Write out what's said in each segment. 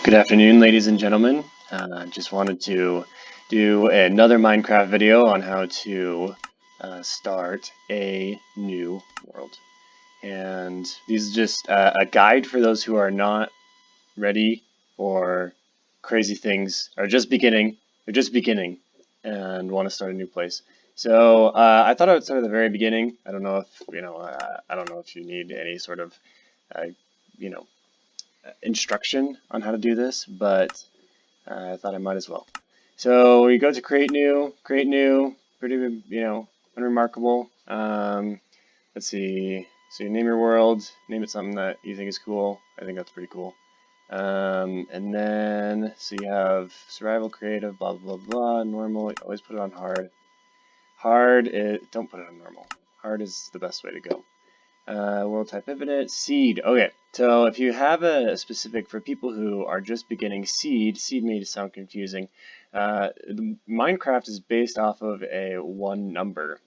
Good afternoon, ladies and gentlemen. Just wanted to do another Minecraft video on how to start a new world. And these are just a guide for those who are not ready or crazy things, or just beginning, and want to start a new place. So I thought I would start at the very beginning. I don't know if I don't know if you need any sort of you know instruction on how to do this, but I thought I might as well. So we go to create new, pretty, unremarkable. Let's see. So you name your world, name it something that you think is cool. I think that's pretty cool. And then, so you have survival, creative, blah, blah, blah, normal. Always put it on hard. Don't put it on normal. Hard is the best way to go. World type infinite, seed. Okay, so if you have a specific, for people who are just beginning, seed may sound confusing. Minecraft is based off of a one number.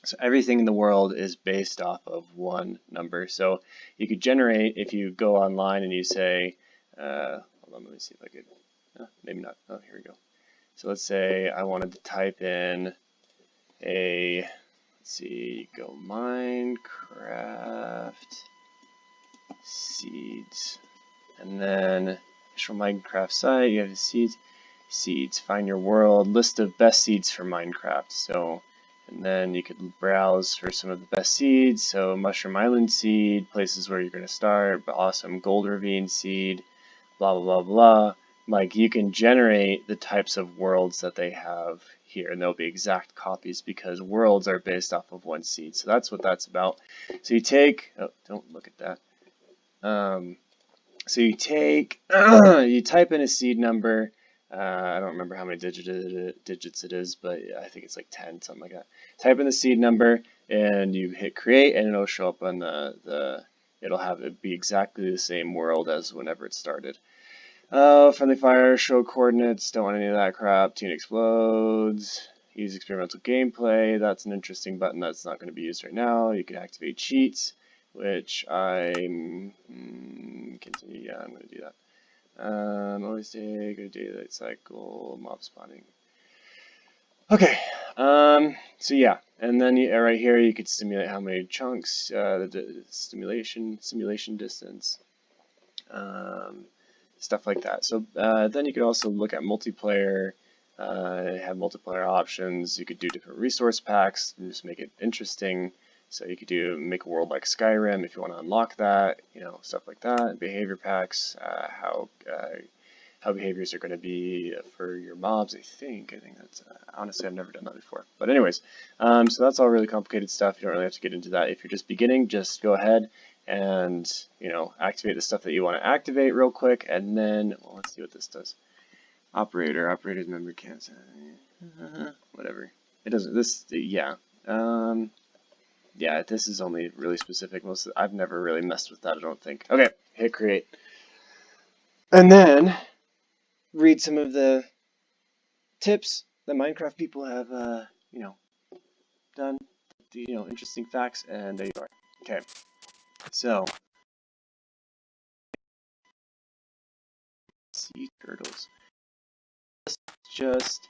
So everything in the world is based off of one number. So you could generate, if you go online and you say, hold on, let me see if I could, maybe not, oh, here we go. So let's say I wanted to type in a, let's see, go Minecraft seeds, and then from Minecraft site you have the seeds, find your world, list of best seeds for Minecraft. So, and then you could browse for some of the best seeds. So Mushroom Island seed, places where you're going to start, but awesome Gold Ravine seed, blah blah blah blah. Like, you can generate the types of worlds that they have here, and they'll be exact copies because worlds are based off of one seed. So that's what that's about. So you take, oh, don't look at that. So you take, you type in a seed number. I don't remember how many digits it is, but I think it's like 10, something like that. Type in the seed number, and you hit create, and it'll show up on it'll have it be exactly the same world as whenever it started. Friendly fire, show coordinates, don't want any of that crap. Tune explodes. Use experimental gameplay. That's an interesting button that's not going to be used right now. You can activate cheats, which I'm continue. Yeah, I'm going to do that. Always take a daylight cycle, mob spawning. Okay. So yeah, and then right here you could simulate how many chunks, the simulation distance. Stuff like that. So then you could also look at multiplayer, have multiplayer options. You could do different resource packs and just make it interesting. So you could make a world like Skyrim if you want to unlock that, stuff like that. Behavior packs, how behaviors are going to be for your mobs. I think that's honestly, I've never done that before. But anyways, so that's all really complicated stuff. You don't really have to get into that. If you're just beginning, just go ahead and activate the stuff that you want to activate real quick, and then, well, let's see what this does. Operator's member can't whatever. It doesn't. Yeah, this is only really specific. I've never really messed with that, I don't think. Okay, hit create, and then read some of the tips that Minecraft people have done, interesting facts, and there you are. Okay. So, sea turtles. Just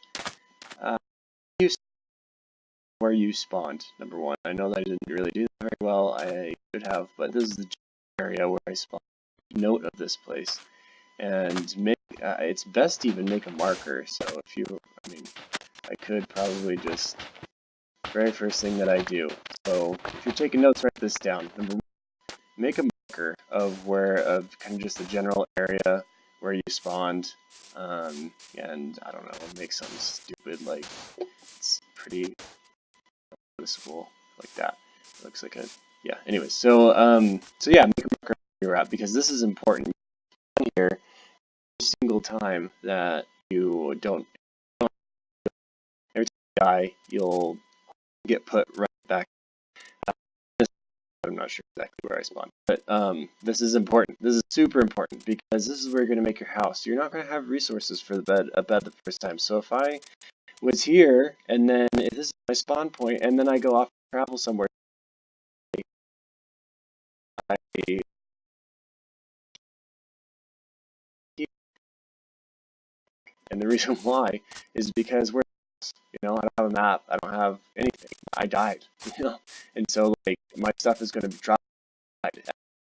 where you spawned, number one. I know that I didn't really do that very well. I should have, but this is the area where I spawned. Note of this place, and it's best to even make a marker. So I could probably just very first thing that I do. So if you're taking notes, write this down. Number one, make a marker of kind of just the general area where you spawned, and I don't know, make something stupid like it's pretty noticeable like that. It looks like yeah. Anyways, so yeah, make a marker where you're at, because this is important here. Every single time that you don't every time you die, you'll get put right back. I'm not sure exactly where I spawned, but this is important. This is super important, because this is where you're going to make your house. You're not going to have resources for a bed the first time. So if I was here, and then if this is my spawn point, and then I go off and travel somewhere, And the reason why is because we're, I don't have a map, I don't have anything. I died, and so like my stuff is going to drop.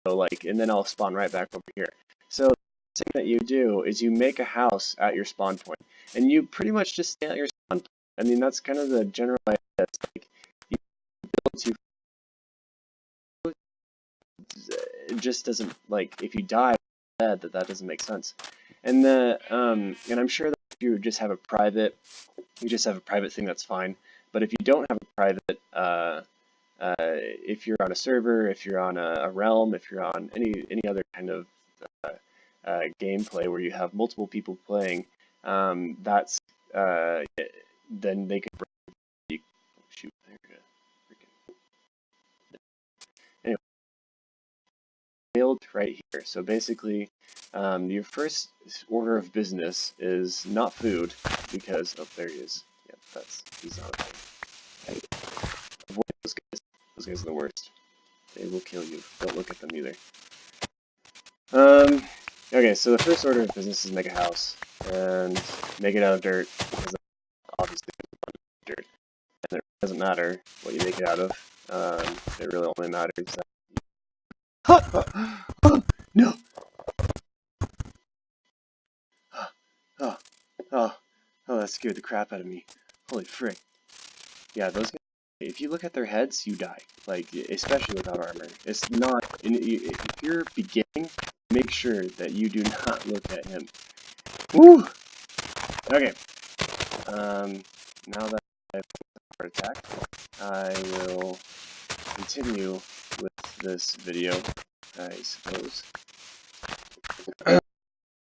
So like, and then I'll spawn right back over here. So the thing that you do is you make a house at your spawn point, and you pretty much just stay at your spawn point. I mean, that's kind of the general idea. It's like you build to. It just doesn't, like, if you die dead, that doesn't make sense. And and I'm sure that if you just have a private, thing, that's fine. But if you don't have a private, if you're on a server, if you're on a realm, if you're on any other kind of gameplay where you have multiple people playing, that's then they can break. Shoot, anyway, build right here. So basically, your first order of business is not food, because there he is. Yeah, he's not a thing. Avoid those guys. Those guys are the worst. They will kill you. Don't look at them either. Okay, so the first order of business is make a house, and make it out of dirt, because obviously it's dirt. And it doesn't matter what you make it out of. It really only matters that... No! Oh, that scared the crap out of me. Holy frick. Yeah, those guys, if you look at their heads, you die. Like, especially without armor. It's not... If you're beginning, make sure that you do not look at him. Woo! Okay. Now that I've heart attack, I will continue with this video, I suppose.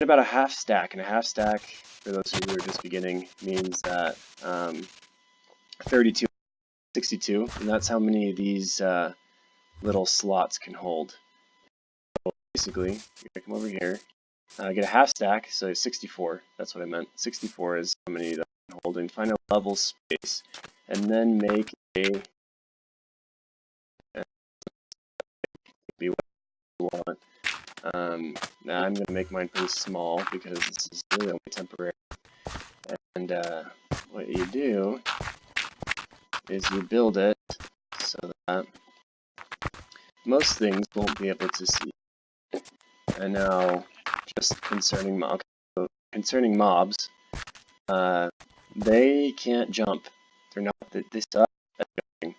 About a half stack, and a half stack, for those of you who are just beginning, means that 32, 62, and that's how many of these little slots can hold. So basically, you're gonna come over here, get a half stack, so 64, that's what I meant. 64 is how many that can hold, and find a level space, and then make a be what you want. Now I'm going to make mine pretty small because this is really only temporary. And what you do is you build it so that most things won't be able to see. And now, just concerning mobs, they can't jump. They're not. They suck at jumping.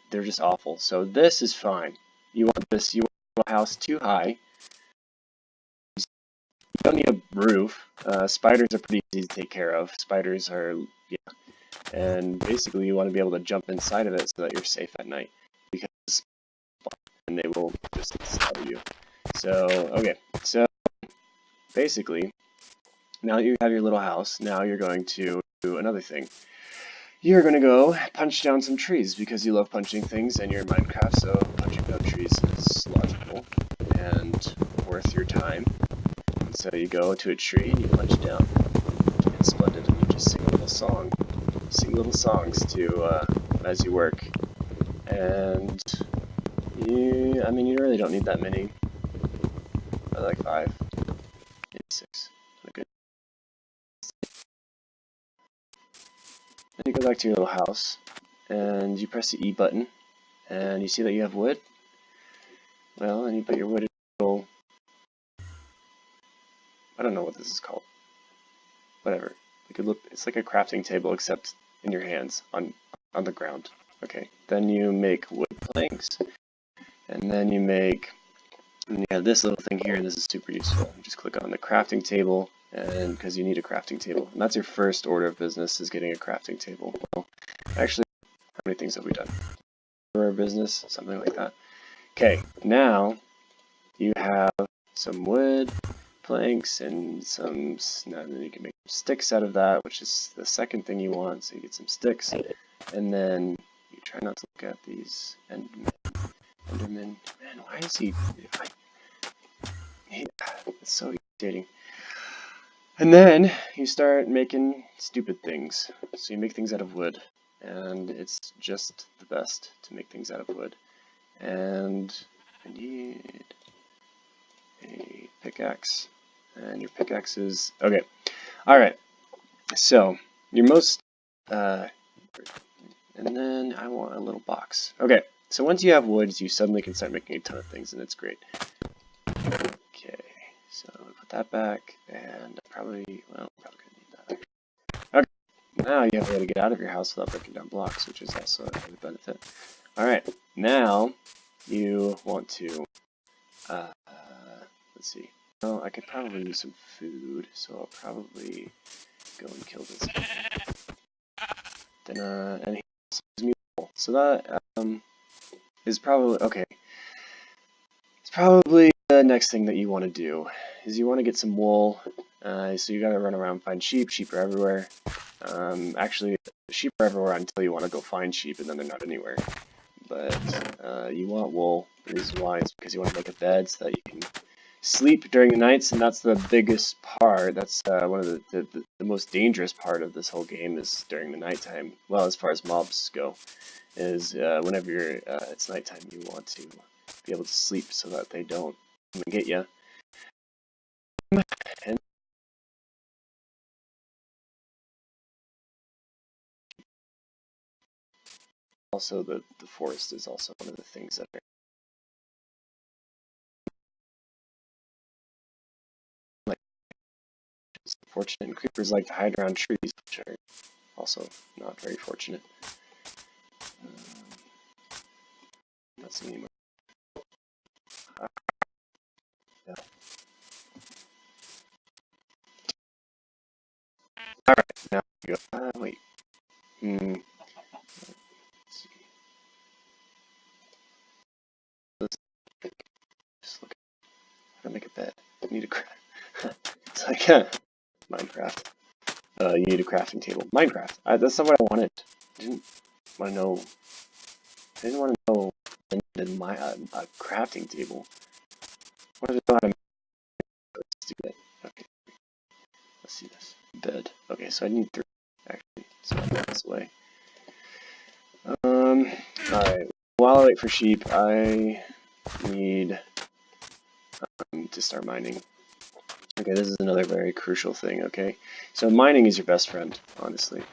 They're just awful. So this is fine. You want this. You want a house too high. You don't need a roof. Spiders are pretty easy to take care of. Spiders are, yeah. And basically you want to be able to jump inside of it so that you're safe at night. Because, and they will just stab you. So, okay. So, basically, now that you have your little house, now you're going to do another thing. You're going to go punch down some trees because you love punching things and you're in Minecraft, so punching down trees is logical and worth your time. So you go to a tree and you punch it down. It's splendid, and you just sing a little song. Sing little songs to as you work. And I mean, you really don't need that many. Probably like 5, maybe 6. Okay. Then you go back to your little house, and you press the E button, and you see that you have wood. Well, and you put your wood in a little... I don't know what this is called. Whatever. It's like a crafting table, except in your hands, on the ground. Okay. Then you make wood planks, and then you have this little thing here, and this is super useful. You just click on the crafting table, and because you need a crafting table. And that's your first order of business, is getting a crafting table. Well, actually, how many things have we done? Order of business, something like that. Okay, now you have some wood planks and some, then you can make sticks out of that, which is the second thing you want, so you get some sticks, and then you try not to look at these Enderman, man, why is he, it's so irritating. And then you start making stupid things, so you make things out of wood, and it's just the best to make things out of wood. And I need a pickaxe. And your pickaxe is... Okay. Alright. So, your most, and then I want a little box. Okay, so once you have woods, you suddenly can start making a ton of things, and it's great. Okay, so I'm gonna put that back, and probably gonna need that. Okay, now you have a way to get out of your house without breaking down blocks, which is also a benefit. Alright, now you want to, let's see. Well, I could probably use some food, so I'll probably go and kill this guy. Then, and he also gives me wool. So that, is probably, okay. It's probably the next thing that you want to do, is you want to get some wool. So you gotta run around and find sheep. Sheep are everywhere. Actually, sheep are everywhere until you want to go find sheep, and then they're not anywhere. But, you want wool. The reason why is because you want to make a bed so that you can sleep during the nights, and that's the biggest part. That's one of the most dangerous part of this whole game is during the nighttime. Well, as far as mobs go, is whenever it's nighttime, you want to be able to sleep so that they don't come and get you. And also, the forest is also one of the things that are like fortunate. And creepers like to hide around trees, which are also not very fortunate. Not seeing anymore. Yeah. Alright, now we go. Wait. Let's see. Just look. How to make a bed. I need a craft. It's like Minecraft. You need a crafting table. Minecraft. That's not what I wanted. I didn't want to know. I didn't want to know I needed a crafting table. I wanted to know how to make it. Let's do that. Okay. Let's see this. Bed. Okay, so I need 3 actually. So I'll put this away. Alright. While I wait for sheep, I need to start mining. Okay, this is another very crucial thing, okay? So mining is your best friend, honestly.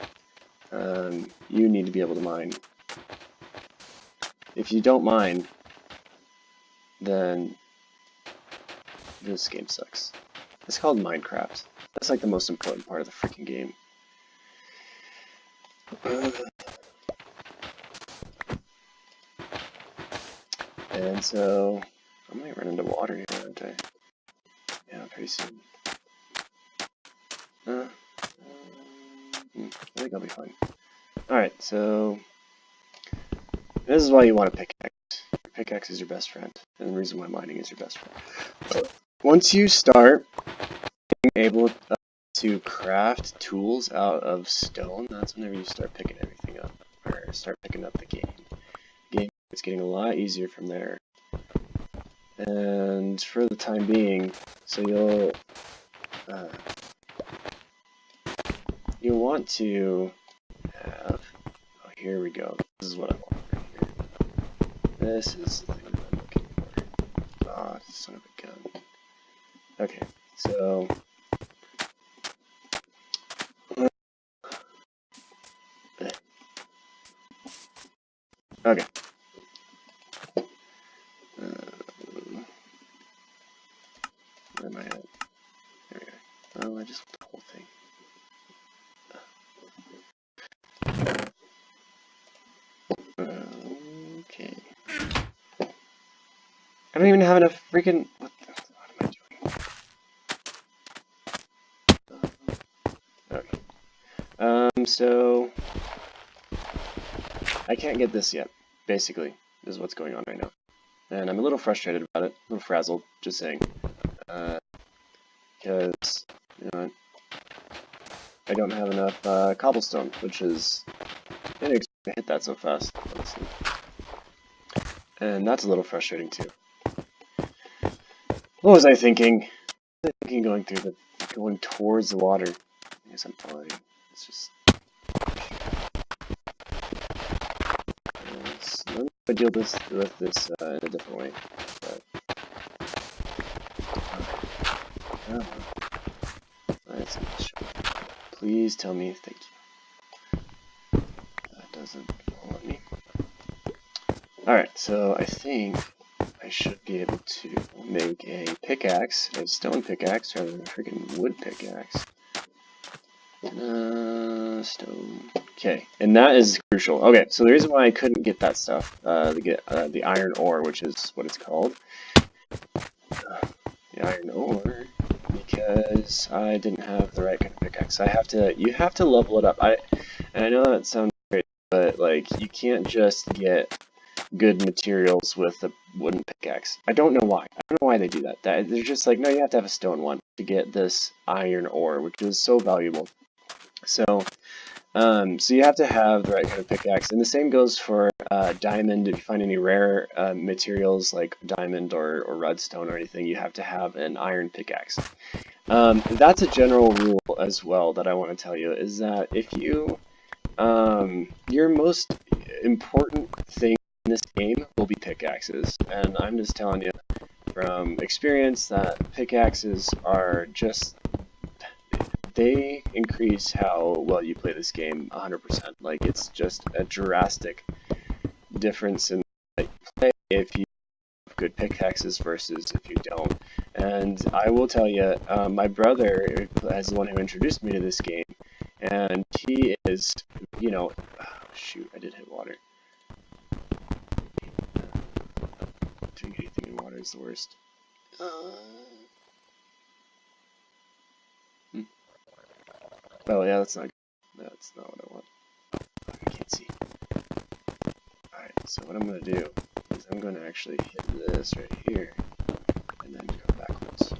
You need to be able to mine. If you don't mine, then this game sucks. It's called Minecraft. That's like the most important part of the freaking game. And so, I might run into water here, aren't I? Yeah, pretty soon. I think I'll be fine. Alright, so this is why you want a pickaxe. Your pickaxe is your best friend, and the reason why mining is your best friend. Once you start being able to craft tools out of stone, that's whenever you start picking everything up, or start picking up the game. It's getting a lot easier from there. And for the time being, so you'll want to have, oh, here we go. This is what I want right here. This is the thing that I'm looking for. Ah, oh, son of a gun. Okay, so okay. Where am I at? There we go. Oh, I just want the whole thing. Okay. I don't even have enough freaking. What am I doing? Okay. So I can't get this yet. Basically, this is what's going on right now, and I'm a little frustrated about it. A little frazzled. Just saying. Because you know I don't have enough cobblestone, which is I didn't expect to hit that so fast, honestly. And that's a little frustrating too. What was I thinking? I was thinking going towards the water. I guess I'm fine. It's just. Let me deal with this in a different way. But, that's Please tell me, thank you. That doesn't want me. Alright, so I think I should be able to make a pickaxe, a stone pickaxe, rather than a freaking wood pickaxe. Stone. Okay, and that is crucial. Okay, so the reason why I couldn't get that stuff, the iron ore, which is what it's called, the iron ore, because I didn't have the right kind of pickaxe. You have to level it up. And I know that sounds great, but like you can't just get good materials with a wooden pickaxe. I don't know why. I don't know why they do that. They're just like, no, you have to have a stone one to get this iron ore, which is so valuable. So you have to have the right kind of pickaxe, and the same goes for diamond. If you find any rare materials like diamond or redstone or anything, you have to have an iron pickaxe. That's a general rule as well that I want to tell you, is that if you, your most important thing in this game will be pickaxes, and I'm just telling you from experience that pickaxes are just, they increase how well you play this game 100%. Like, it's just a drastic difference in how you play if you have good pickaxes versus if you don't. And I will tell you, my brother is the one who introduced me to this game, and he is, you know, oh, shoot, I did hit water. Doing anything in water is the worst. Oh yeah, that's not what I want. I can't see. Alright, so what I'm going to do is I'm going to actually hit this right here, and then go backwards.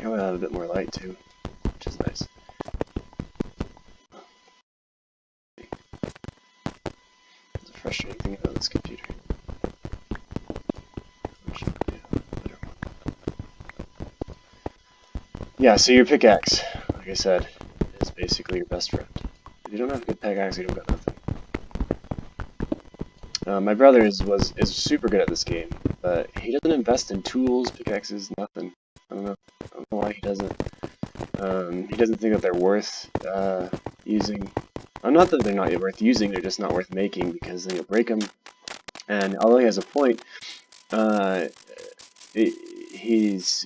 I would have a bit more light too, which is nice. It's a frustrating thing about this computer. Yeah, so your pickaxe, like I said, is basically your best friend. If you don't have a good pickaxe, you don't got nothing. My brother is super good at this game, but he doesn't invest in tools, pickaxes, nothing. I don't know why he doesn't. He doesn't think that they're worth using. Not that they're not worth using, they're just not worth making, because then you'll break them. And although he has a point, he's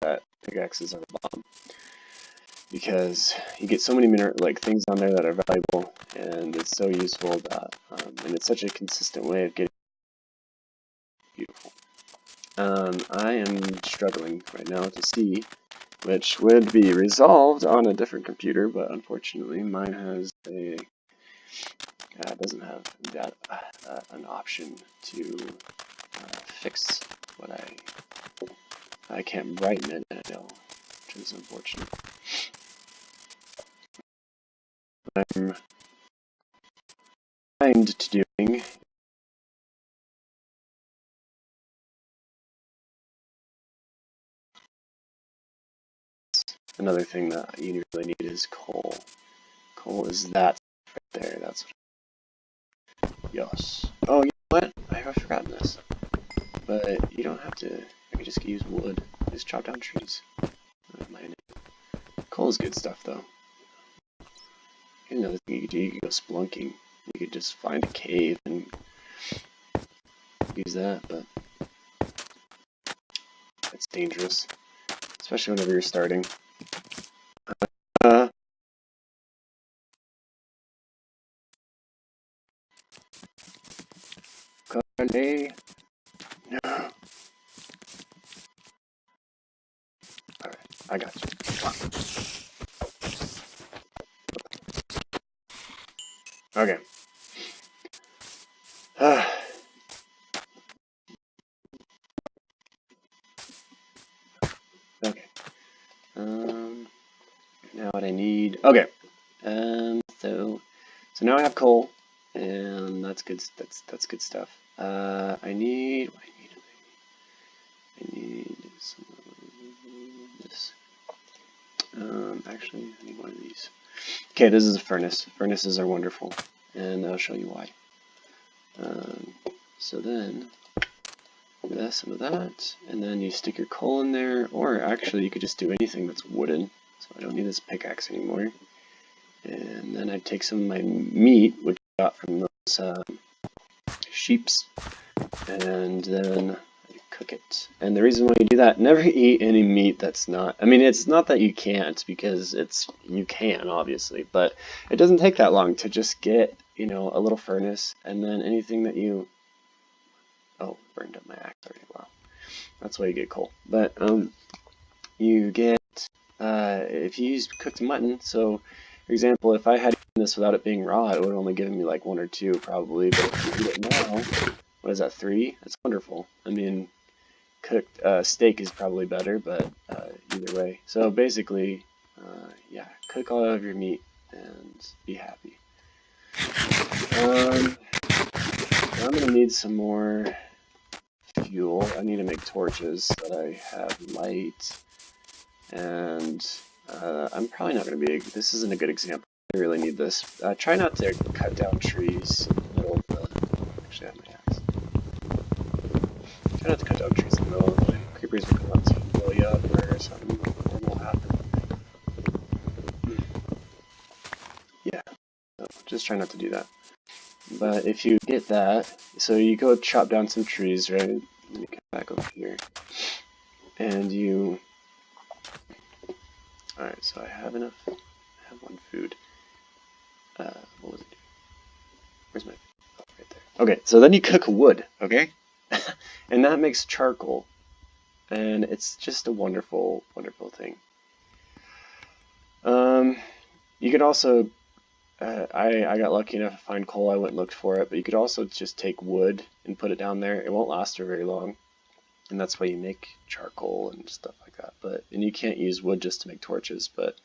that pickaxes are a bomb, because you get so many things on there that are valuable, and it's so useful that, and it's such a consistent way of getting beautiful. I am struggling right now to see which would be resolved on a different computer, but unfortunately mine has a doesn't have that an option to fix what I can't brighten it, which is unfortunate. I'm trying to doing another thing that you really need is coal. Coal is that right there. That's what. Yes. Oh, you know what? I've forgotten this. But you don't have to. I could just use wood. Just chop down trees. I don't mind it. Coal is good stuff, though. Here's another thing you could do. You could go splunking. You could just find a cave and use that, but that's dangerous, especially whenever you're starting. Carly. No. Alright, I got you. Okay. Okay. Now what I need. Okay. So now I have coal, and that's good. That's good stuff. I need. What I need some of this. Actually, I need one of these. Okay, this is a furnace. Furnaces are wonderful, and I'll show you why. So then, this. some of that, and then you stick your coal in there, or actually you could just do anything that's wooden, so I don't need this pickaxe anymore. And then I'd take some of my meat, which I got from those sheeps, and then I cook it. And the reason why you do that, never eat any meat that's not, I mean, it's not that you can't, because you can, obviously, but it doesn't take that long to just get, you know, a little furnace, and then anything that you, oh, burned up my axe already, wow. That's why you get coal. But, you get, if you use cooked mutton, so, for example, if I had eaten this without it being raw, it would have only given me like 1 or 2 probably, but if you eat it now, what is that, 3? That's wonderful. I mean, cooked steak is probably better, but either way. So basically, yeah, cook all of your meat and be happy. I'm going to need some more fuel. I need to make torches so that I have light. And I'm probably not going to be, this isn't a good example. I really need this. Try not to cut down trees in the middle of the, actually I have my axe. Try not to cut down trees in the middle of the, creepers will come up to blow you up or something will happen. Yeah, so just try not to do that. But if you get that, so you go chop down some trees, right? Let me come back over here. And you, alright, so I have enough, I have 1 food. What was it? Where's my, oh, right there. Okay, so then you cook wood, okay? And that makes charcoal. And it's just a wonderful, wonderful thing. You could also, I got lucky enough to find coal, I went and looked for it, but you could also just take wood and put it down there. It won't last for very long. And that's why you make charcoal and stuff like that. And you can't use wood just to make torches, but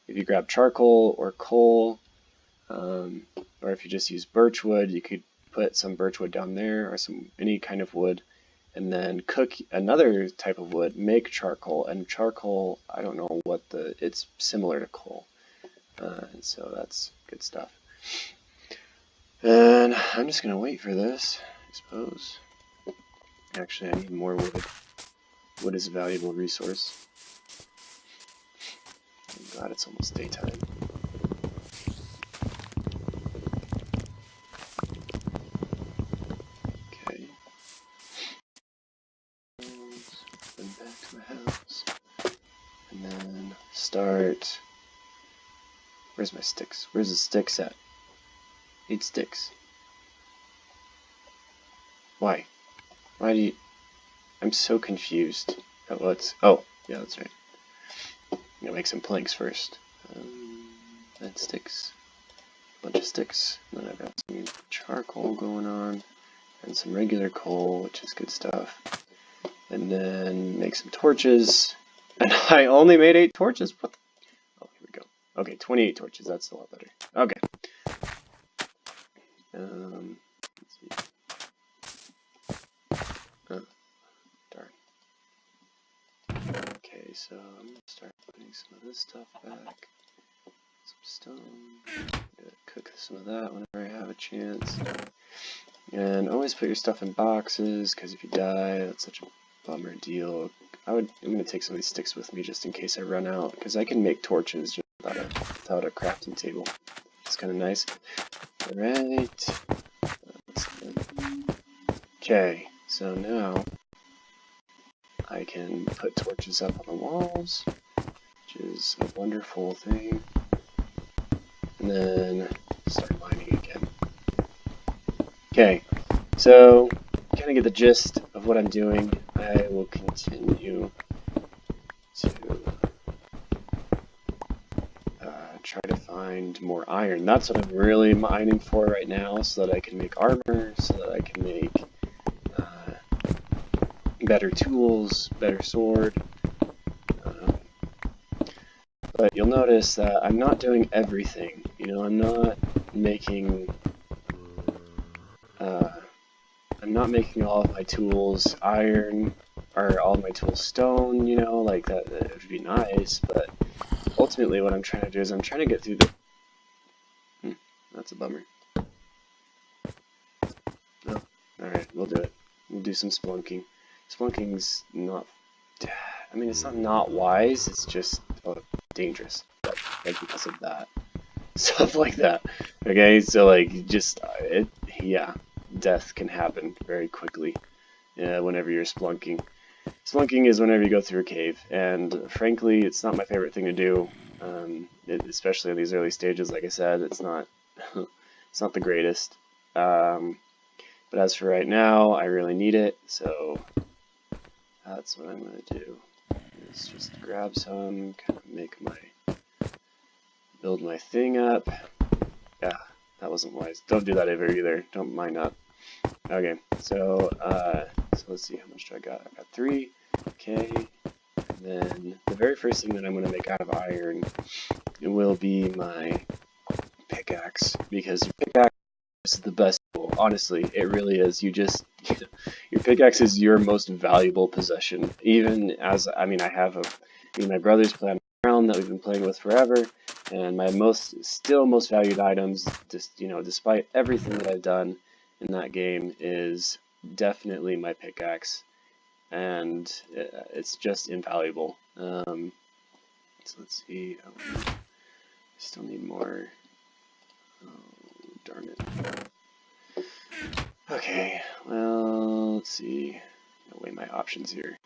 if you grab charcoal or coal, or if you just use birch wood, you could put some birch wood down there or any kind of wood, and then cook another type of wood, make charcoal, and charcoal, I don't know what it's similar to coal, and so that's good stuff. And I'm just gonna wait for this, I suppose. Actually, I need more wood. Wood is a valuable resource. I'm glad it's almost daytime. Okay. Then back to my house. And then start. Where's my sticks? Where's the sticks at? 8 sticks. Why? Why do you... I'm so confused at what's... Oh, yeah, that's right. I'm gonna make some planks first. Then sticks. A bunch of sticks. And then I've got some charcoal going on. And some regular coal, which is good stuff. And then make some torches. And I only made 8 torches. What the... Oh, here we go. Okay, 28 torches. That's a lot better. Okay. Let's see. Oh, darn. Okay, so I'm gonna start putting some of this stuff back. Some stone. Cook some of that whenever I have a chance. And always put your stuff in boxes, because if you die, that's such a bummer deal. I'm gonna take some of these sticks with me just in case I run out, because I can make torches just without a crafting table. It's kind of nice. Alright. Okay, so now I can put torches up on the walls, which is a wonderful thing. And then start mining again. Okay, so kind of get the gist of what I'm doing. I will continue to try to find more iron. That's what I'm really mining for right now, so that I can make armor, so that I can make better tools, better sword. But you'll notice that I'm not doing everything. You know, I'm not making all of my tools iron, or all of my tools stone, you know, like that would be nice, but ultimately what I'm trying to do is I'm trying to get through the... that's a bummer. No. Alright, we'll do it. We'll do some spelunking. Splunking's not, I mean, it's not wise, it's just dangerous, like, because of that. Stuff like that. Okay, so, like, just, yeah, death can happen very quickly whenever you're splunking. Splunking is whenever you go through a cave, and frankly, it's not my favorite thing to do, especially in these early stages. Like I said, it's not, it's not the greatest. But as for right now, I really need it, so that's what I'm going to do. Is just grab some, kind of build my thing up. Yeah, that wasn't wise. Don't do that ever either. Don't mind that. Okay, so let's see, how much do I got? I got 3. Okay, and then the very first thing that I'm going to make out of iron, it will be my pickaxe, because your pickaxe is the best tool. Honestly, it really is. You just, your pickaxe is your most valuable possession. Even as, I mean, I have my brother's playing around that we've been playing with forever, and my most valued items, just, despite everything that I've done in that game, is definitely my pickaxe, and it's just invaluable. So let's see. I still need more. Oh, darn it. Okay, well, let's see. I'll weigh my options here.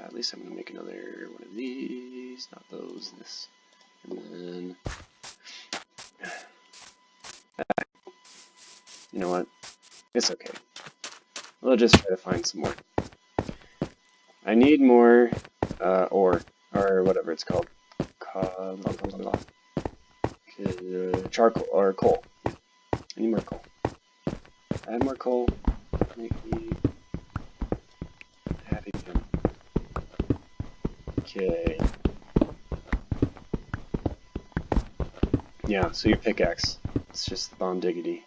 At least I'm going to make another one of these, not those, this. And then, you know what? It's okay. We'll just try to find some more. I need more ore, or whatever it's called. Charcoal, or coal. I need more coal. Add more coal. Make me happy again. Okay. Yeah, so your pickaxe. It's just the bomb diggity.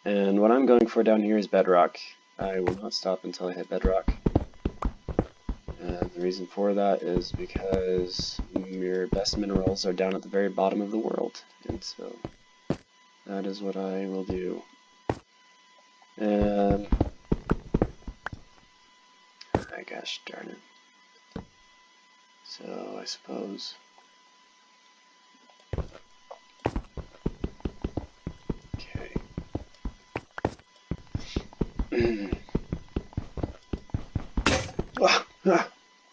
And what I'm going for down here is bedrock. I will not stop until I hit bedrock. And the reason for that is because your best minerals are down at the very bottom of the world. And so that is what I will do. And gosh darn it. So I suppose. Okay.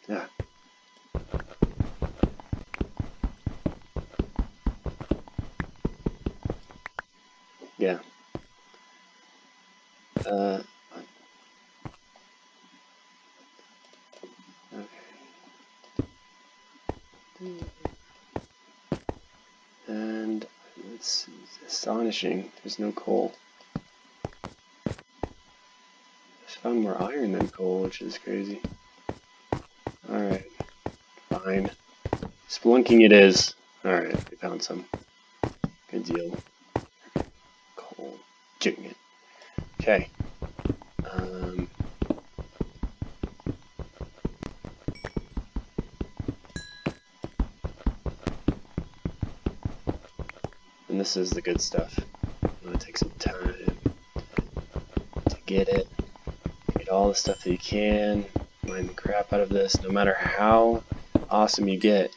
Yeah. Yeah. Okay. And it's astonishing. There's no coal. I found more iron than coal, which is crazy. Alright. Fine. Splunking it is. Alright, we found some. Good deal. Coal. Doing it. Okay. And this is the good stuff. I'm gonna take some time to get it. Get all the stuff that you can. Mine the crap out of this. No matter how awesome you get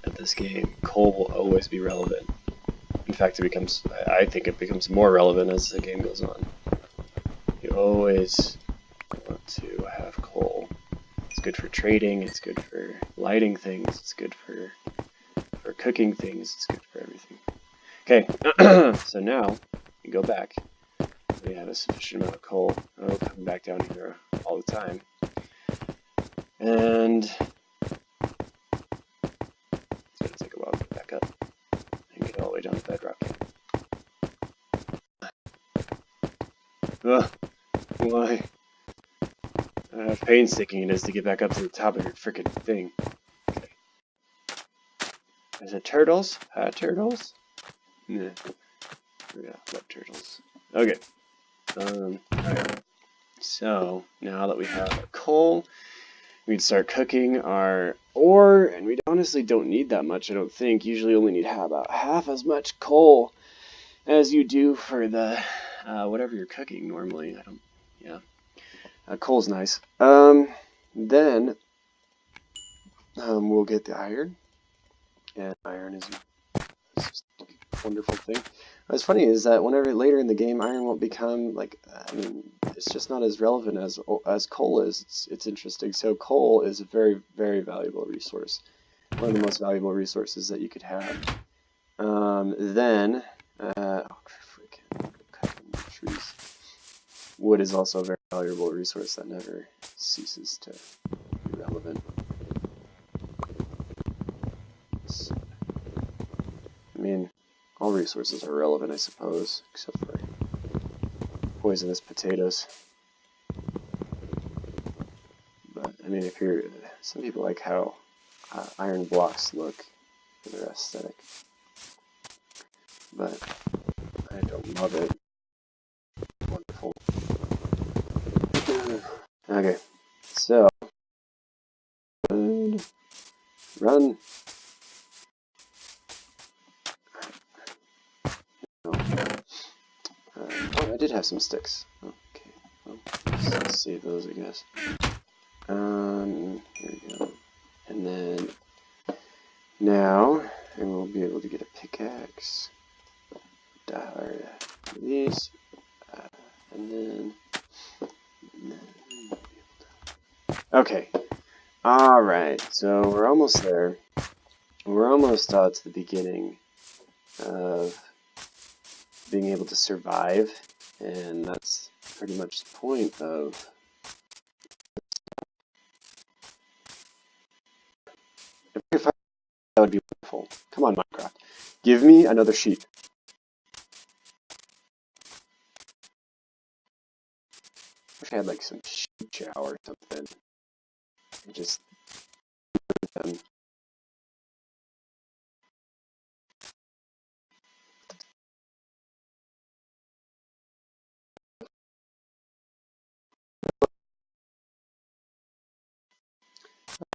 at this game, coal will always be relevant. In fact, I think it becomes more relevant as the game goes on. You always want to have coal. It's good for trading, it's good for lighting things, it's good for cooking things, it's good for everything. Okay, so now we go back. We have a sufficient amount of coal. I'll come back down here all the time. And it's going to take a while to get back up and get all the way down to bedrock. Ugh, why? How painstaking it is to get back up to the top of your frickin' thing. Okay. Is it turtles? Turtles? Yeah. Yeah, what turtles? Okay. Alright. So, now that we have our coal, we'd start cooking our ore, and we honestly don't need that much, I don't think. Usually only need about half as much coal as you do for the, whatever you're cooking normally. Coal's nice. Then we'll get the iron, and iron is just a wonderful thing. What's funny is that whenever later in the game, iron won't become like, I mean, it's just not as relevant as coal is. It's interesting. So coal is a very, very valuable resource. One of the most valuable resources that you could have. Oh, freaking cut down the trees. Wood is also a very valuable resource that never ceases to be relevant. So, I mean, all resources are relevant, I suppose, except for poisonous potatoes. But, I mean, if you're... Some people like how iron blocks look, and they're aesthetic. But I don't love it. Wonderful. Okay, so... Run! Oh, I did have some sticks. Okay, well, let's save those, I guess. Here we go. And then now I will be able to get a pickaxe. These, and then okay. All right. So we're almost there. We're almost to the beginning of being able to survive, and that's pretty much the point of. If I, that would be wonderful. Come on, Minecraft. Give me another sheep. Wish I had like some sheep chow or something. Just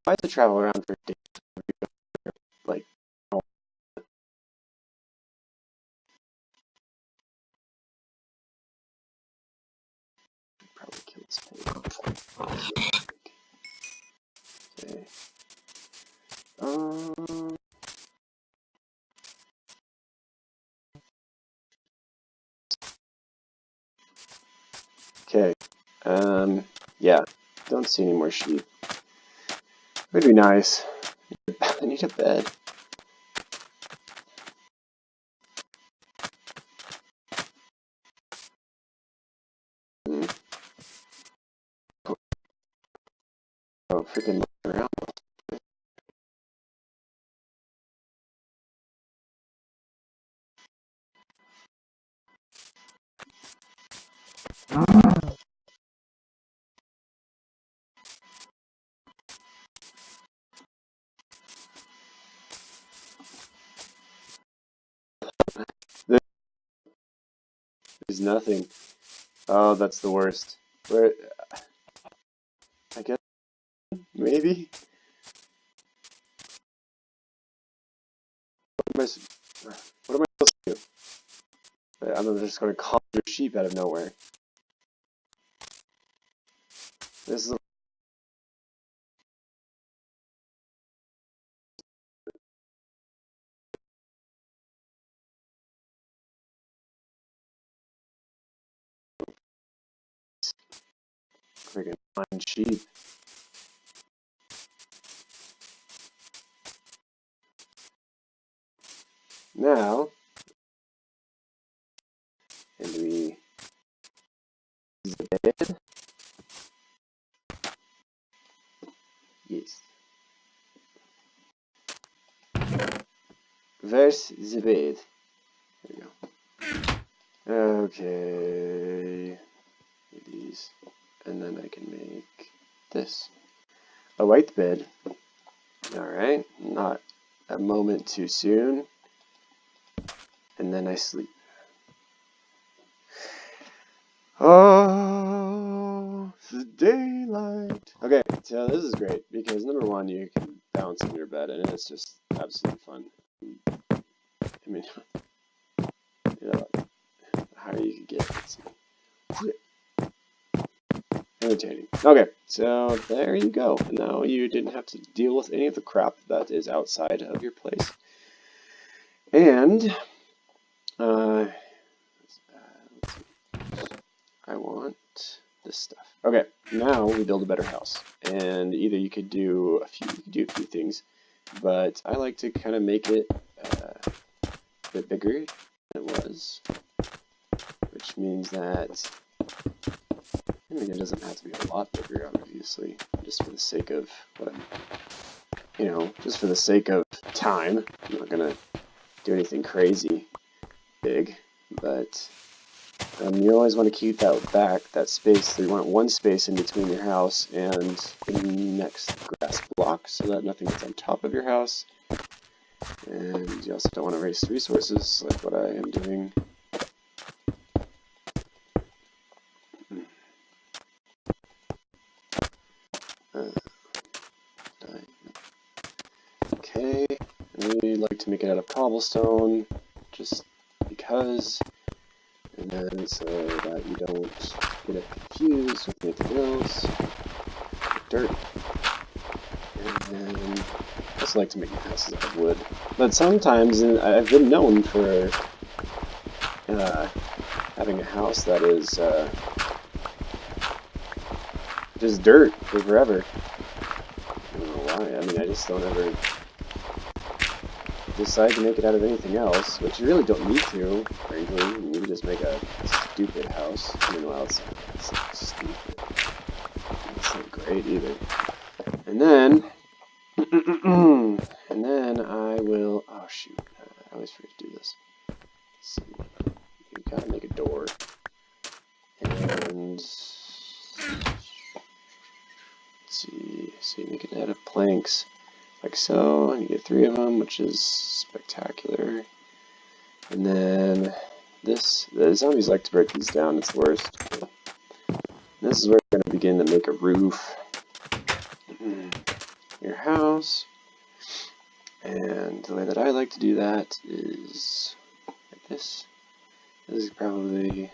I have to travel around for days. Like, oh. Probably kill this pig. Okay. Okay. Yeah. Don't see any more sheep. Would be nice. I need a bed. Oh, freaking look around. There's nothing. Oh, that's the worst. Where? I guess maybe. What am I supposed to do? I'm just going to call your sheep out of nowhere. This is freaking fine sheep. Now, and we use the bed. Yes. Where's the bed? There we go. Okay. These. And then I can make this. A white bed. Alright. Not a moment too soon. And then I sleep. Oh, the daylight. Okay, so this is great because number one, you can bounce in your bed and it's just absolutely fun. I mean, you know, how you can get it. irritating. Okay, so there you go. Now you didn't have to deal with any of the crap that is outside of your place. And I want this stuff. Okay, now we build a better house. And either you could do a few things, but I like to kind of make it a bit bigger than it was, which means that, I mean, it doesn't have to be a lot bigger, obviously, just for the sake of what I'm, just for the sake of time. I'm not gonna do anything crazy big, but you always want to keep that space. So you want one space in between your house and the next grass block, so that nothing gets on top of your house. And you also don't want to waste resources like what I am doing. Okay, and we like to make it out of cobblestone, just because, and then so that you don't get it confused with anything else, dirt. And then I also like to make houses out of wood, but sometimes I've been known for having a house that is just dirt for forever. I don't know why. I mean, I just don't ever decide to make it out of anything else, which you really don't need to, frankly. You can just make a stupid house. Meanwhile, it's not stupid. It's not great either. And then, I will. Oh shoot! I always forget to do this. Let's see, you gotta make a door, and let's see. So you make it out of planks. Like so, and you get 3 of them, which is spectacular. And then the zombies like to break these down, it's the worst. And this is where we're going to begin to make a roof. Your house. And the way that I like to do that is like this. This is probably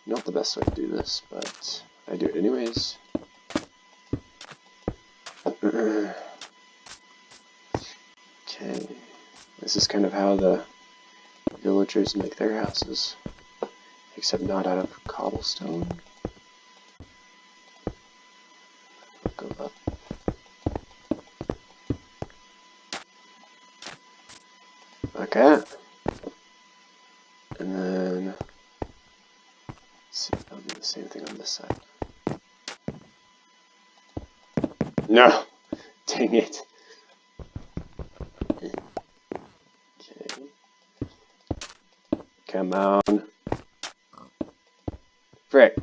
not the best way to do this, but I do it anyways. Okay, this is kind of how the villagers make their houses, except not out of cobblestone. Go up. Okay. And then, let's see, I'll do the same thing on this side. No! Dang it. Okay. Come on. Frick.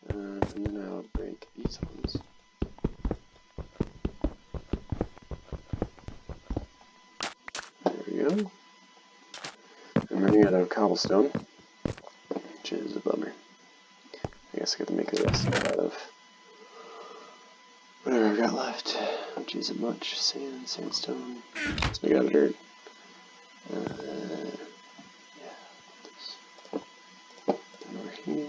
And then I'll break these ones. There we go. I'm running out of cobblestone, which is a bummer. I guess I got to make the rest of it out of whatever I've got left, which isn't much. Sand, sandstone. Let's make it out of dirt. Yeah, this. Over here.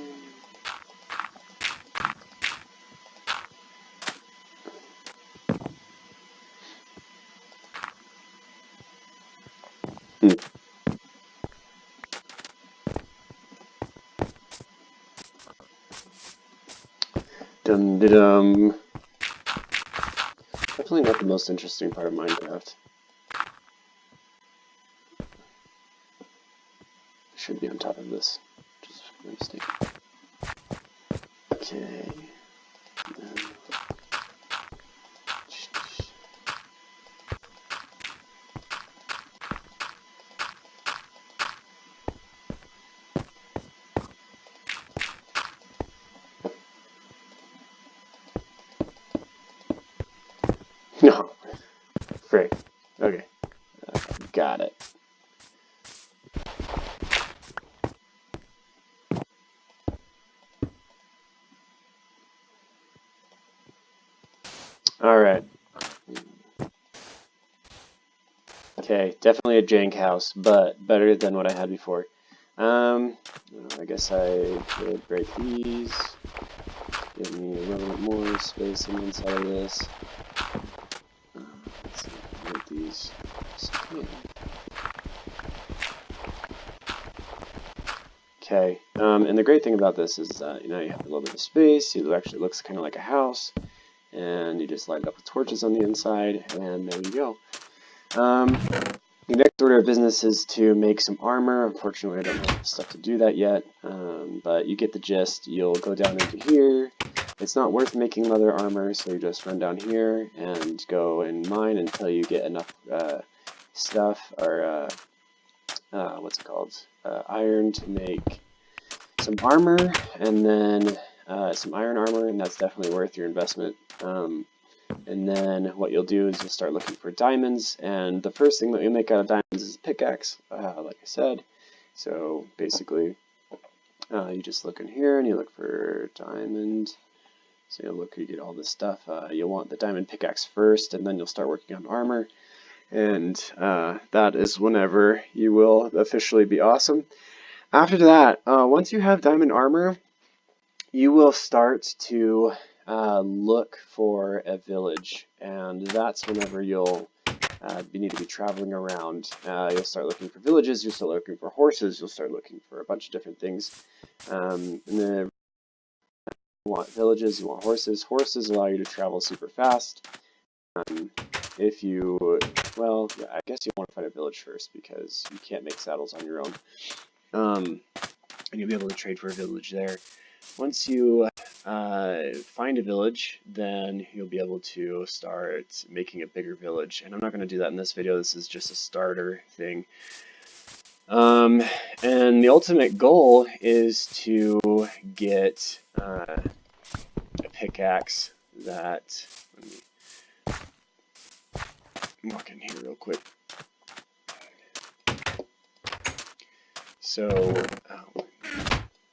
Dum-de-dum. Definitely not the most interesting part of Minecraft. I should be on top of this. Just a mistake. Okay. No. Frick. Okay. Got it. Alright. Okay, definitely a jank house, but better than what I had before. I guess I could break these. Give me a little bit more space inside of this. Let's see, break these. Okay, and the great thing about this is that you have a little bit of space. It actually looks kind of like a house, and you just light it up with torches on the inside, and there you go. The next order of business is to make some armor. Unfortunately, I don't have stuff to do that yet, but you get the gist. You'll go down into here. It's not worth making leather armor, so you just run down here and go and mine until you get enough stuff, or what's it called? Iron to make some armor, and then some iron armor, and that's definitely worth your investment. And then what you'll do is you'll start looking for diamonds, and the first thing that you'll make out of diamonds is a pickaxe, like I said. So basically, you just look in here and you look for diamond. So you'll look, you get all this stuff. You'll want the diamond pickaxe first, and then you'll start working on armor. And that is whenever you will officially be awesome. After that, once you have diamond armor, you will start to look for a village, and that's whenever you'll need to be traveling around. You'll start looking for villages, you'll start looking for horses, you'll start looking for a bunch of different things. And then you want villages, you want horses. Horses allow you to travel super fast. If you, well, yeah, I guess you want to find a village first because you can't make saddles on your own. And you'll be able to trade for a village there. Once you find a village, then you'll be able to start making a bigger village. And I'm not going to do that in this video. This is just a starter thing. And the ultimate goal is to get a pickaxe that... Let me walk in here real quick. So...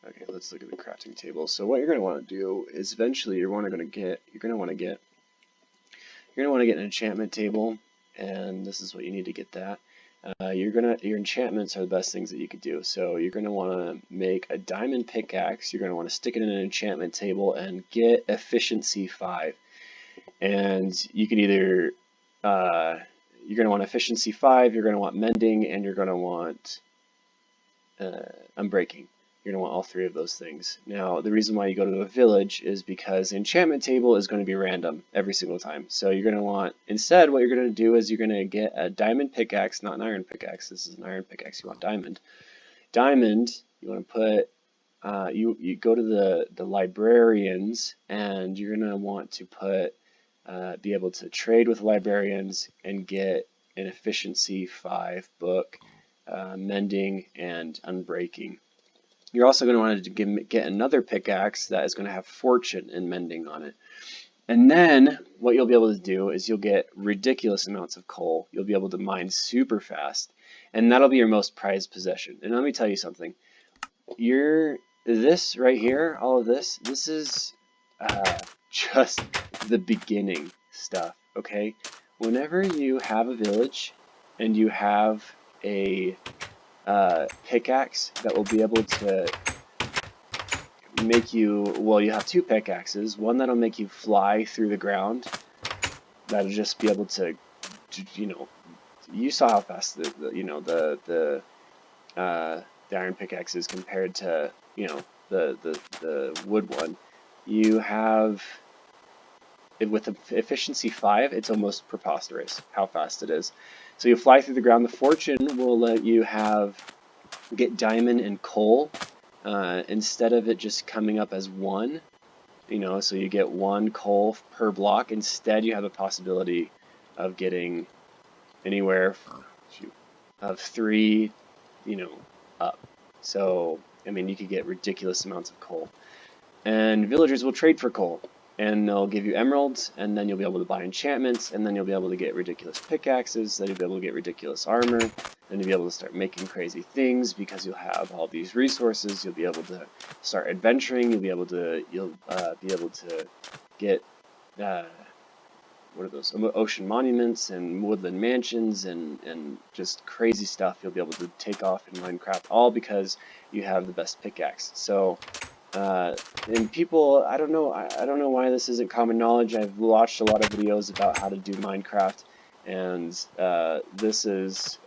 okay, let's look at the crafting table. So what you're going to want to do is eventually you're going to want to get an enchantment table, and this is what you need to get that. Your enchantments are the best things that you could do. So you're going to want to make a diamond pickaxe. You're going to want to stick it in an enchantment table and get efficiency 5. And you can either you're going to want efficiency 5, you're going to want mending, and you're going to want unbreaking. You're going to want all 3 of those things. Now, the reason why you go to a village is because the enchantment table is going to be random every single time. So you're going to want, instead, what you're going to do is you're going to get a diamond pickaxe, not an iron pickaxe. This is an iron pickaxe. You want diamond. Diamond, you want to put, you go to the librarians, and you're going to want to put, be able to trade with librarians and get an efficiency 5 book, mending, and unbreaking. You're also going to want to get another pickaxe that is going to have fortune and mending on it. And then what you'll be able to do is you'll get ridiculous amounts of coal. You'll be able to mine super fast, and that'll be your most prized possession. And let me tell you something. This right here, all of this is just the beginning stuff, okay? Whenever you have a village and you have a pickaxe that will be able to make you, well, you have 2 pickaxes, one that'll make you fly through the ground, that'll just be able to, you saw how fast the iron pickaxe is compared to, the wood one. You have, with the efficiency 5, it's almost preposterous how fast it is. So you fly through the ground. The fortune will let you get diamond and coal instead of it just coming up as 1. So you get 1 coal per block. Instead, you have a possibility of getting anywhere of 3, up. So I mean, you could get ridiculous amounts of coal. And villagers will trade for coal. And they'll give you emeralds, and then you'll be able to buy enchantments, and then you'll be able to get ridiculous pickaxes, then you'll be able to get ridiculous armor, then you'll be able to start making crazy things because you'll have all these resources. You'll be able to start adventuring. You'll be able to get what are those, ocean monuments and woodland mansions and just crazy stuff you'll be able to take off in Minecraft, all because you have the best pickaxe. So and people, I don't know why this isn't common knowledge. I've watched a lot of videos about how to do Minecraft, and this is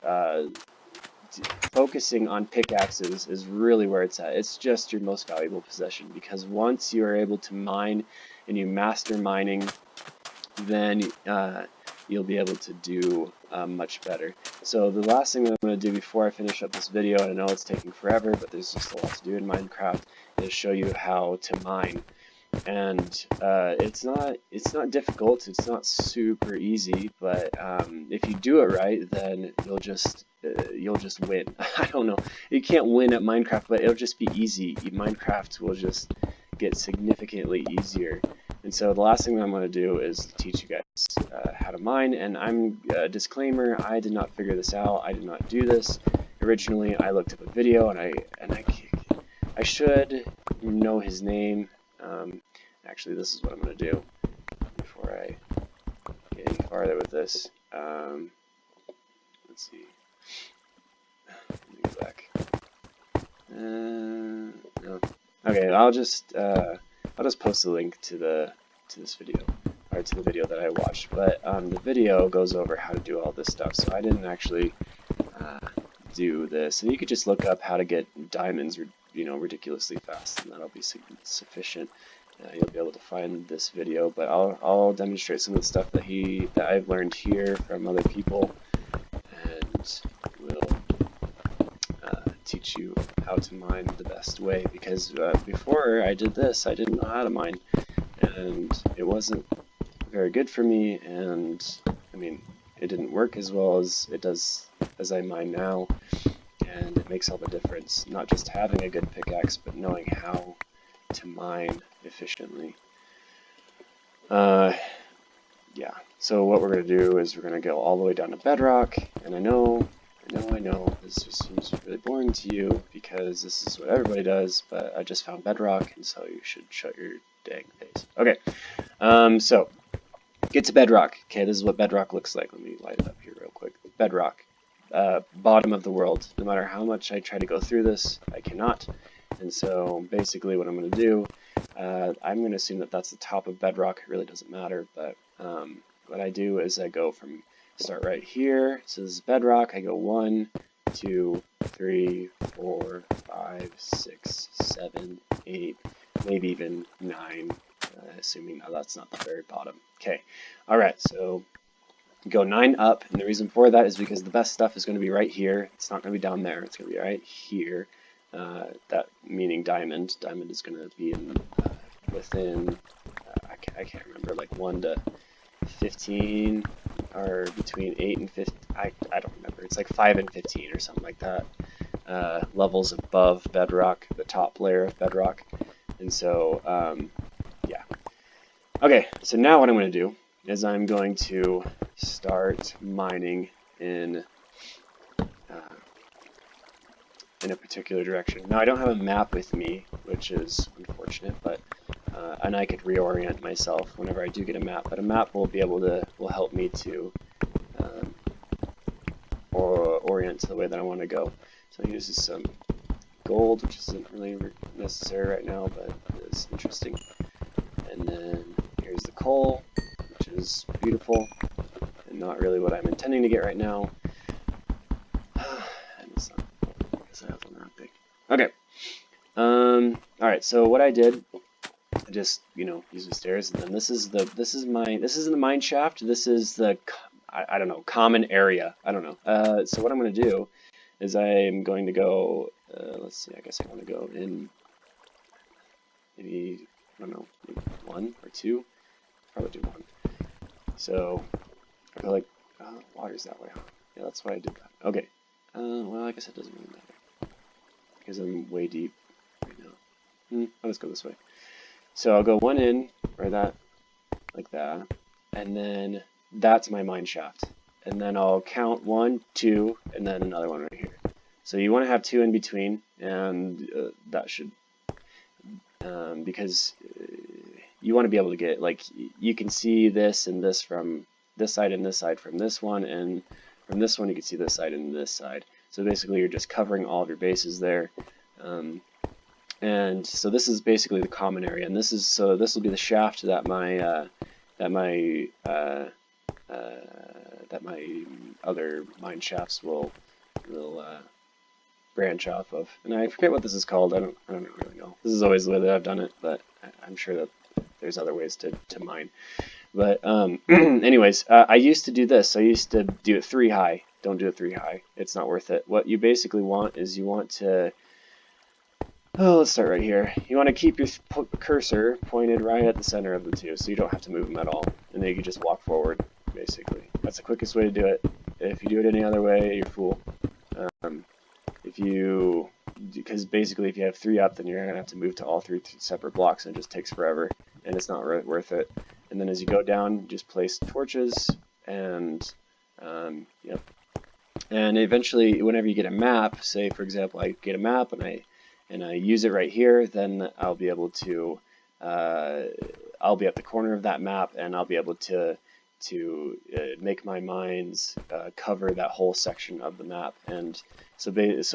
focusing on pickaxes is really where it's at. It's just your most valuable possession, because once you are able to mine and you master mining, then you'll be able to do much better. So the last thing that I'm going to do before I finish up this video, and I know it's taking forever, but there's just a lot to do in Minecraft, is show you how to mine. And it's not difficult, it's not super easy, but if you do it right, then you'll just win. I don't know, you can't win at Minecraft, but it'll just be easy. Minecraft will just get significantly easier. And so the last thing that I'm going to do is teach you guys how to mine. And I'm disclaimer, I did not figure this out. I did not do this originally. I looked up a video, and I should know his name. Actually, this is what I'm going to do before I get any farther with this. Let's see. Let me go back. No. Okay, I'll just post a link to this video, or to the video that I watched. But the video goes over how to do all this stuff, so I didn't actually do this. And you could just look up how to get diamonds, ridiculously fast, and that'll be sufficient. You'll be able to find this video, but I'll demonstrate some of the stuff that I've learned here from other people, and will teach you how to mine the best way, because before I did this, I didn't know how to mine, and it wasn't very good for me, and I mean, it didn't work as well as it does as I mine now, and it makes all the difference, not just having a good pickaxe, but knowing how to mine efficiently. Yeah, so what we're going to do is we're going to go all the way down to bedrock, and I know, this just seems really boring to you, because this is what everybody does, but I just found bedrock, and so you should shut your dang face. Okay, so, get to bedrock. Okay, this is what bedrock looks like. Let me light it up here real quick. Bedrock, bottom of the world. No matter how much I try to go through this, I cannot. And so, basically what I'm going to do, I'm going to assume that that's the top of bedrock. It really doesn't matter, but what I do is I go from, start right here, so this is bedrock, I go 1, 2, 3, 4, 5, 6, 7, 8, maybe even 9, assuming that's not the very bottom. Okay, alright, so go 9 up, and the reason for that is because the best stuff is going to be right here. It's not going to be down there, it's going to be right here. That meaning diamond. Diamond is going to be in within, I can't remember, like 1 to 15, or between 8 and 15, I don't remember, it's like 5 and 15 or something like that, levels above bedrock, the top layer of bedrock. And so, yeah. Okay, so now what I'm going to do is I'm going to start mining in a particular direction. Now I don't have a map with me, which is unfortunate, but and I could reorient myself whenever I do get a map, but a map will help me to orient to the way that I want to go. So I use some gold, which isn't really necessary right now, but it is interesting. And then here's the coal, which is beautiful, and not really what I'm intending to get right now. Okay. Alright, so what I did, I just, use the stairs, and then this is the mine shaft. This is the, I don't know, common area. I don't know. So what I'm going to do is I'm going to go, let's see, I guess I want to go in maybe, I don't know, maybe 1 or 2. Probably do 1. So, I feel like, water's that way, huh? Yeah, that's why I did that. Okay. Well, I guess it doesn't really matter, because I'm way deep right now. I'll just go this way. So I'll go 1 in, or that, like that, and then that's my mine shaft. And then I'll count 1, 2, and then another one right here. So you want to have 2 in between, and that should, because you want to be able to get, like, you can see this and this from this side and this side from this one, and from this one you can see this side and this side. So basically you're just covering all of your bases there. And so this is basically the common area, and this will be the shaft that my other mine shafts will branch off of. And I forget what this is called. I don't really know. This is always the way that I've done it, but I'm sure that there's other ways to mine. But anyways, I used to do this. I used to do it 3 high. Don't do it 3 high. It's not worth it. What you basically want is you want to, let's start right here. You want to keep your cursor pointed right at the center of the two, so you don't have to move them at all. And then you can just walk forward, basically. That's the quickest way to do it. If you do it any other way, you're a fool. Because basically if you have 3 up, then you're going to have to move to all 3 separate blocks, and it just takes forever, and it's not worth it. And then as you go down, just place torches, and yep. And eventually, whenever you get a map, say for example I get a map and I use it right here, then I'll be able to I'll be at the corner of that map, and I'll be able to make my mines cover that whole section of the map. And so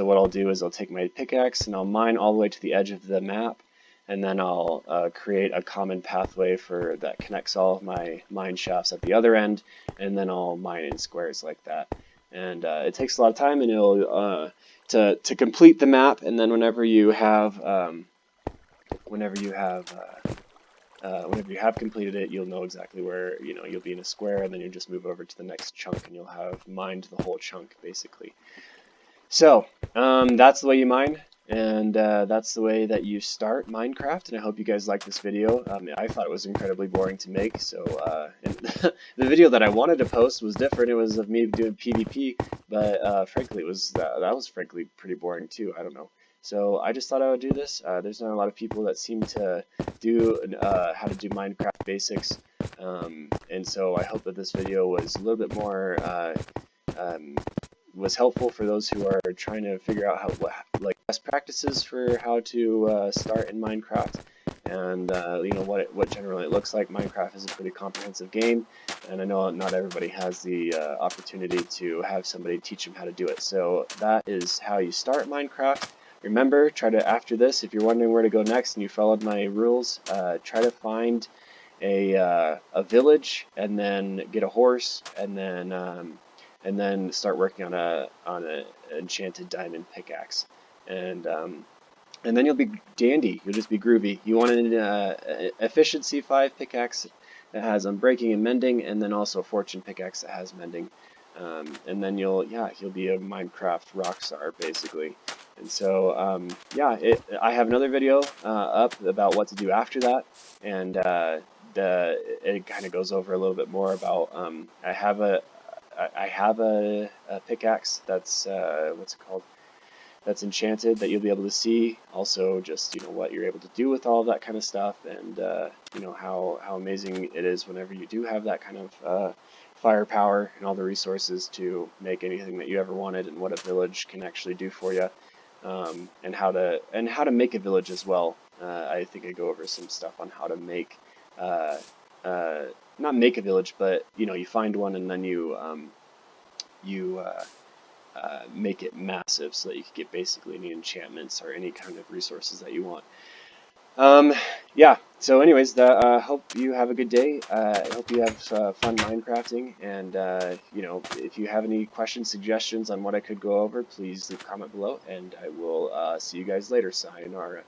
what I'll do is I'll take my pickaxe and I'll mine all the way to the edge of the map, and then I'll create a common pathway that connects all of my mine shafts at the other end, and then I'll mine in squares like that. And it takes a lot of time, and it'll to complete the map. And then whenever you have completed it, you'll know exactly where, you'll be in a square, and then you'll just move over to the next chunk, and you'll have mined the whole chunk, basically. So, that's the way you mine, and that's the way that you start Minecraft, and I hope you guys liked this video. I thought it was incredibly boring to make, so and the video that I wanted to post was different. It was of me doing PvP, but frankly, that was frankly pretty boring too. I don't know. So I just thought I would do this. There's not a lot of people that seem to do how to do Minecraft basics, and so I hope that this video was a little bit more was helpful for those who are trying to figure out like best practices for how to start in Minecraft, and what generally it looks like. Minecraft is a pretty comprehensive game, and I know not everybody has the opportunity to have somebody teach them how to do it. So that is how you start Minecraft. Remember, after this, if you're wondering where to go next and you followed my rules, try to find a village, and then get a horse, and then start working on an enchanted diamond pickaxe, and then you'll be dandy. You'll just be groovy. You want an efficiency 5 pickaxe that has unbreaking and mending, and then also a fortune pickaxe that has mending, and then you'll be a Minecraft rock star, basically. And so I have another video up about what to do after that, and it kind of goes over a little bit more about I have a pickaxe that's what's it called? That's enchanted, that you'll be able to see. Also, just what you're able to do with all of that kind of stuff, and how amazing it is whenever you do have that kind of firepower and all the resources to make anything that you ever wanted, and what a village can actually do for you, and how to make a village as well. I think I go over some stuff on how to make not make a village, but you find one, and then you make it massive so that you can get basically any enchantments or any kind of resources that you want. Yeah, so anyways, hope you have a good day. I hope you have fun Minecrafting, and if you have any questions, suggestions on what I could go over, please leave a comment below, and I will see you guys later. Sayonara.